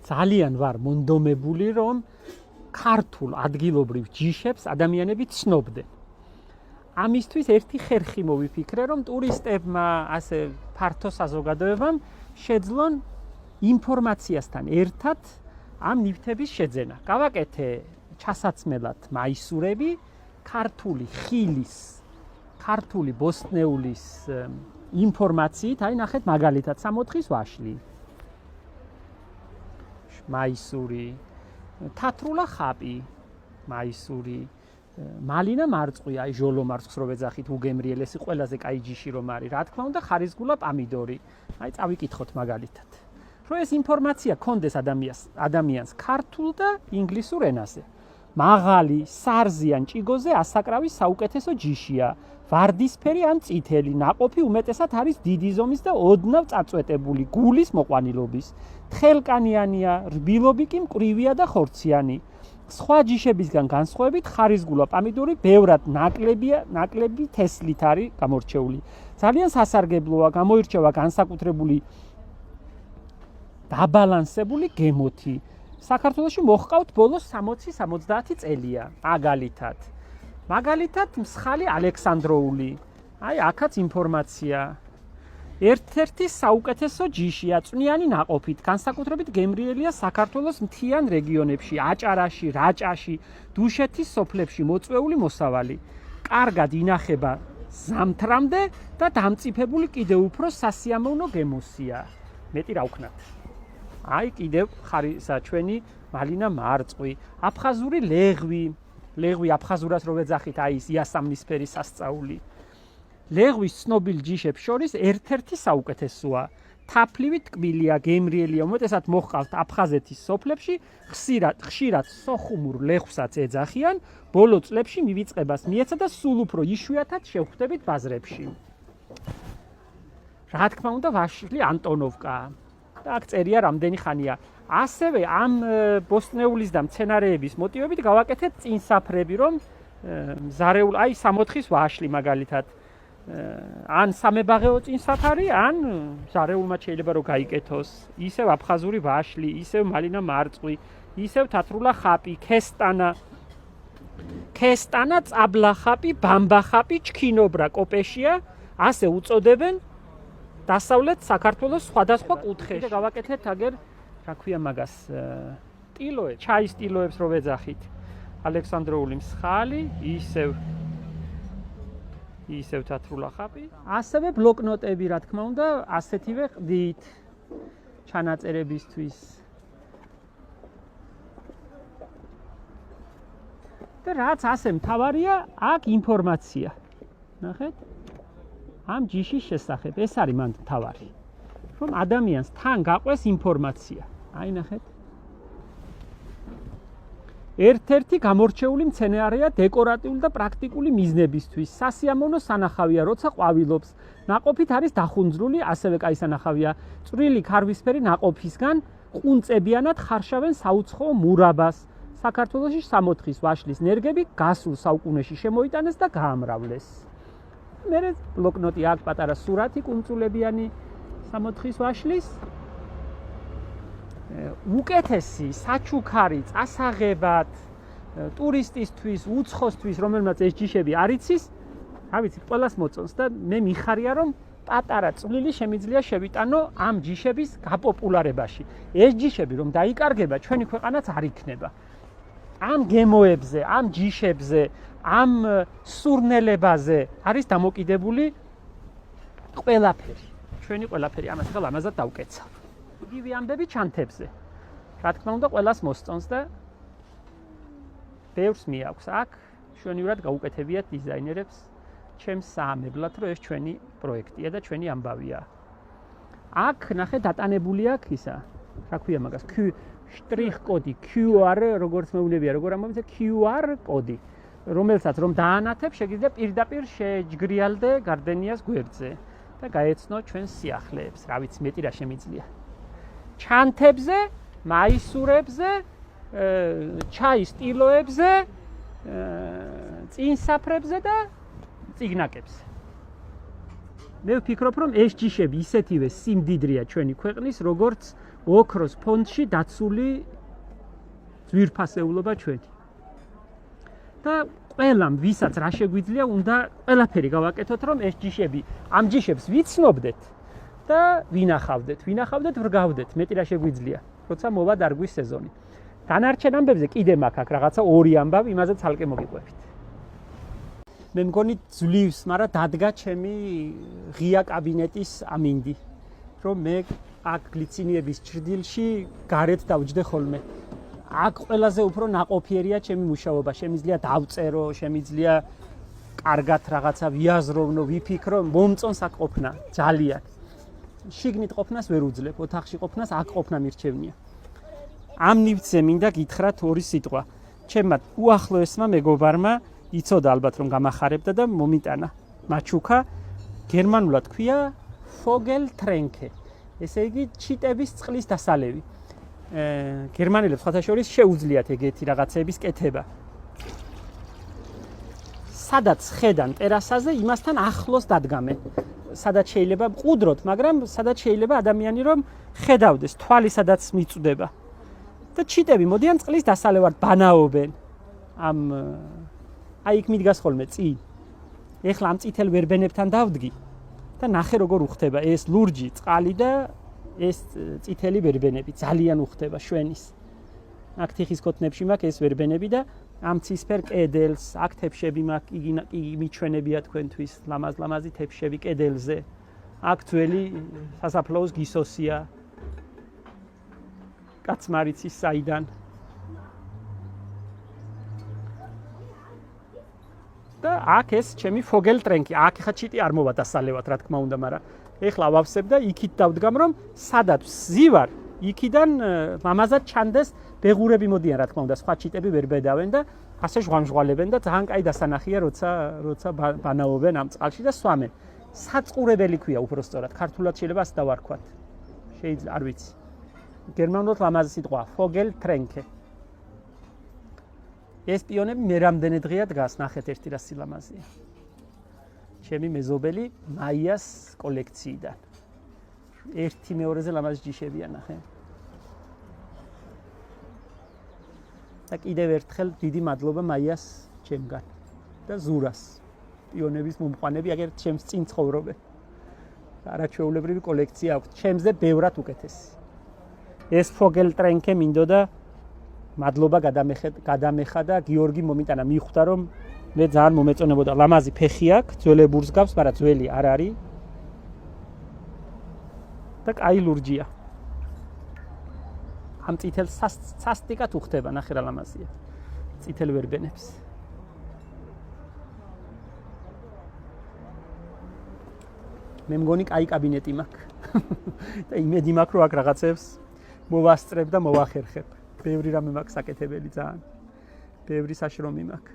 ძალიან ვარ მონდომებული, რომ ქართულ ადგილობრივ ჯიშებს ადამიანები ცნობდნენ. ამისთვის ერთი ხერხი მოვიფიქრე, რომ ტურისტებმა, ასე ფართო საზოგადოებამ შეძლონ ინფორმაციასთან ერთად ამ ნივთების შეძენა. გავაკეთე ჩასაცმელად მაისურები, ქართული ხილის, ქართული ბოსტნეულის ინფორმაციით, აი ნახეთ მაგალითად 64-ის ვაშლი. მაისური, თათრულა ხაპი, მაისური, მალინა მარწყვი, აი ჟოლო მარწყვს რო ვეძახით, უგემრიელესი ყველაზე კაი ჯიში რომ არის, რა თქმა უნდა, ხარისგულა პამიდორი. აი წავიკითხოთ მაგალითად. რომ ეს ინფორმაცია კონდეს ადამიანს ქართულ და ინგლისურ ენაზე. მაღალი, სარზიან ჭიგოზე ასაკრავი საუკეთესო ჯიშია. ვარდისფერი ან წითელი, ნაყოფი უმეტესად არის დიდი ზომის და ოდნავ წაწვეტებული, გულის მოყვანილობის. თხელკანიანია, რბილობი კი მკვრივია და ხორციანი. სხვა ჯიშებისგან განსხვავებით, ხარისგულა პამიდორი ბევრად ნაკლები თესლით არის გამორჩეული. ძალიან სასარგებლოა, გამოირჩევა განსაკუთრებული დაბალანსებული გემოთი. საქართველოში მოჰყავთ ბოლოს 60-70 წელია, მაგალითად მსხალი ალექსანდროული. აი აქაც ინფორმაცია. ერთ-ერთი საუკეთესო ჯიშია, წვნიანი ნაყოფით, განსაკუთრებით გემრიელია საქართველოს მთიან რეგიონებში, აჭარაში, რაჭაში, დუშეთის სოფლებში მოწვეული მოსავალი. კარგად ინახება ზამთრამდე და დამწიფებული კიდევ უფრო სასიამოვნო გემოსია. მეტი რა ვქნათ. აი კიდევ ხარისა ჩვენი მალინა მარწყვი, აფხაზური ლეღვი აფხაზურას რო ვეძახით, აი ის იასამნისფერი სასწაული. ლეგვის ცნობილ ჯიშებს შორის ერთ-ერთი საუკეთესოა. თაფლივი ტკბილია, გემრიელია, უმეტესად მოჰყავთ აფხაზეთის სოფლებში, ხშირად სოხუმურ ლეღვსაც ეძახიან, ბოლო წლებში მივიწყებას მიეცა და სულ უფრო იშვიათად შევხვდებით ბაზრებში. რა თქმა უნდა, ვაშლი ანტონოვკა. და აქ წერია რამდენი ხანია. ასევე ამ ბოსტნეულის და მცენარეების მოტივებით გავაკეთეთ წინსაფრები, რომ ზარეულ, აი 64-ის ვაშლი მაგალითად. ან სამებაღეო წინსაფარი, ან ზარეულმა შეიძლება რომ გაიკეთოს. ისევ აფხაზური ვაშლი, ისევ მალინა მარწყვი, ისევ თათრულა ხაპი, ქესტანა, წაბლახაპი, ბამბახაპი, ჩქინობრა, კოპეშია, ასე უწოდებენ დასავლეთ საქართველოს სხვადასხვა კუთხეში. გავაკეთეთ აგერ, რა ქვია მაგას, ტილოებს, ჩაის ტილოებს რო ვეძახით. ალექსანდროული მსხალი, ისევ თათრულა ხაპი. ასევე ბლოკნოტები, რა თქმა უნდა, ასეთივე ყდით ჩანაწერებისთვის. და რაც ასე მთავარია, აქ ინფორმაცია. ნახეთ? ამ ჯიშის შესახებ, ეს არის მან მთავარი. რომ ადამიანს თან გაყვეს ინფორმაცია. აი ნახეთ. ერთ-ერთი გამორჩეული მცენარეა დეკორატიული და პრაქტიკული მიზნებისთვის. სასიამოვნო სანახავია, როცა ყვავილობს. ნაყოფით არის დახუნძრული, ასევე კაი სანახავია. წვრილი ქარვისფერი ნაყოფისგან ყუნწებიანად ხარშავენ საუცხოო მურაბას. საქართველოში 64-ის ვაშლის ნერგები გასულ საუკუნეში შემოიტანეს და გაამრავლეს. მერე ბლოკნოტი აქ პატარა სურათი კუნწულებიანი 64-ის ვაშლის. უკეთესი საჩუქარი წასაღებად ტურისტისთვის, უცხოსთვის, რომელმაც ეს ჯიშები არ იცის, რა ვიცი, ყველას მოწონს და მე მიხარია, რომ პატარა წვლილი შემიძლია შევიტანო ამ ჯიშების გაპოპულარებაში. ეს ჯიშები რომ დაიკარგება, ჩვენი ქვეყანაც არ იქნება. ამ გემოებზე, ამ ჯიშებზე, ამ სურნელებაზე არის დამოკიდებული ყველაფერი. ჩვენი ყველაფერი, ამას ხელ ამაზად დავკეცავ. იგივე ამბები ჩანთებზე. რა თქმა უნდა, ყველას მოსწონს და ბევრს მიაქვს. აქ ჩვენივრად გაუკეთებიათ დიზაინერებს ჩემს საამებლად, რომ ეს ჩვენი პროექტია და ჩვენი ამბავია. აქ ნახე დატანებული აქვს ისა, რა ქვია მაგას, შტრიხ კოდი, QR, როგორც მეუბნებია, როგორ ამბობთ, QR კოდი, რომელსაც რომ დაანათებ, შეგიძლია პირდაპირ შეჯგრიალდე გარდენიას გვერდზე და გაეცნო ჩვენს სიახლეებს. რა ვიცი, მეტი რა შემიძლია. ჩანთებზე, მაისურებზე, ჩაის ტილოებზე, წინსაფრებზე და წიგნაკებზე. მე ვფიქრობ, რომ ეს ჯიშები ისეთივე სიმდიდრეა ჩვენი ქვეყნის, როგორც ოქროს ფონდში დაცული ძვირფასეულობა ჩვენი. და ყველამ ვისაც რა შეგვიძლია, უნდა ყველაფერი გავაკეთოთ, რომ ეს ჯიშები, ამ ჯიშებს ვიცნობდეთ და ვინახავდეთ, ვრგავდეთ, მეტი რა შეგვიძლია, როცა მოვა დარგვის სეზონი. დანარჩენ ამბებზე კიდე მაქვს აქ რაღაცა ორი ამბავი, იმაზე ცალკე მოგიყვებით. მე მგონი ძლივს, მაგრამ დადგა ჩემი ღია კაბინეტის ამინდი, რომ მე აქ გლიცინიების ჭრდილში გარეთ დავჯდე ხოლმე. აქ ყველაზე უფრო ნაყოფიერია ჩემი მუშაობა, შემიძლია დავწერო, შემიძლია კარგად რაღაცა ვიაზროვნო, ვიფიქრო, მომწონს აქ ყოფნა, ძალიან. შიგნით ყოფნას ვერ უძლებ, ოთახში ყოფნას აქ ყოფნა მირჩევნია. ამ ნივთზე მინდა გითხრათ ორი სიტყვა. ჩემმა უახლოესმა მეგობარმა იცოდა ალბათ რომ გამახარებდა და მომიტანა მაჩუკა, გერმანულად ქვია Vogeltränke. ესე იგი ჩიტების წყლის დასალევი. გერმანელებს სხვათა შორის შეუძლიათ ეგეთი რაღაცების კეთება. სადაც ხედან ტერასაზე, იმასთან ახლოს დადგამენ. სადაც შეიძლება მყუდროთ, მაგრამ სადაც შეიძლება ადამიანი რომ ხედავდეს, თვალი სადაც მიწვდება. და ჩიტები მოდიან წყლის დასალევად ბანაობენ. აი იქ მიდგას ხოლმე წინ. ეხლა ამ წითელ ვერბენებთან დავდგი და ნახე როგორ უხდება ეს ლურჯი წყალი და ეს წითელი ვერბენები ძალიან უხდება შვენის. აქ თიხის ქოთნებში მაქვს ეს ვერბენები და ამ ცისფერ კედელს, აქ თეფშები მაქვს, იგი მიჩვენებია თქვენთვის, ლამაზ-ლამაზი თეფშები კედელზე. აქ ძველი სასაფლაოს გისოსია. კაცმარიცის საიდან. და აქ ეს ჩემი Vogeltränke, აქ ხა ჩიტი არ მოვა დასალევად, რა თქმა უნდა, მაგრამ ეხლა ვავსებ და იქით დავდგამ, რომ სადაც ზივარ, იქიდან მამაზად ჩანდეს ბეღურები მოდიან, რა თქმა უნდა, სხვა ჩიტები ვერ ბედავენ და ასე ჟღანჟღალებენ და ძალიან კაი დასანახია, როცა ბანაობენ ამ წყალში და სვამენ. საწყურებელი ქვია უბრალოდ, ქართულად შეიძლება ასე დავარქვათ. შეიძლება, არ ვიცი. გერმანულად ლამაზი სიტყვა, Vogeltränke. ეს პიონები მე რამდენი დღეა დგას, ნახეთ ერთი რა სილამაზეა. ჩემი მეზობელი მაიას კოლექციიდან. ერთი მეორეზე ლამაზი ჯიშებია, ნახე. და კიდევ ერთხელ დიდი მადლობა მაიას ჩემგან და ზურას. პიონების მომყვანები აგერ ჩემს წინ ცხოვრობენ. არაჩვეულებრივი კოლექცია აქვს, ჩემზე ბევრად უკეთესი. ეს Vogeltränke მინდოდა მადლობა გადამეხადა გიორგი მომიტანა, მიხვდა რომ მე ძალიან მომეწონებოდა. ლამაზი ფეხი აქვს, ძველებურს გავს, მაგრამ ძველი არ არის. და კაი ლურჯია. ამ წითელ სასტიკად უხდება, ნახე რა ლამაზია. წითელ ვერბენებს. მე მგონი კაი კაბინეტი მაქვს. და იმედი მაქვს რომ აქ რაღაცებს მოვასწრებ და მოვახერხებ. ბევრი რამე მაქვს საკეთებელი ძალიან. ბევრი საშრომი მაქვს.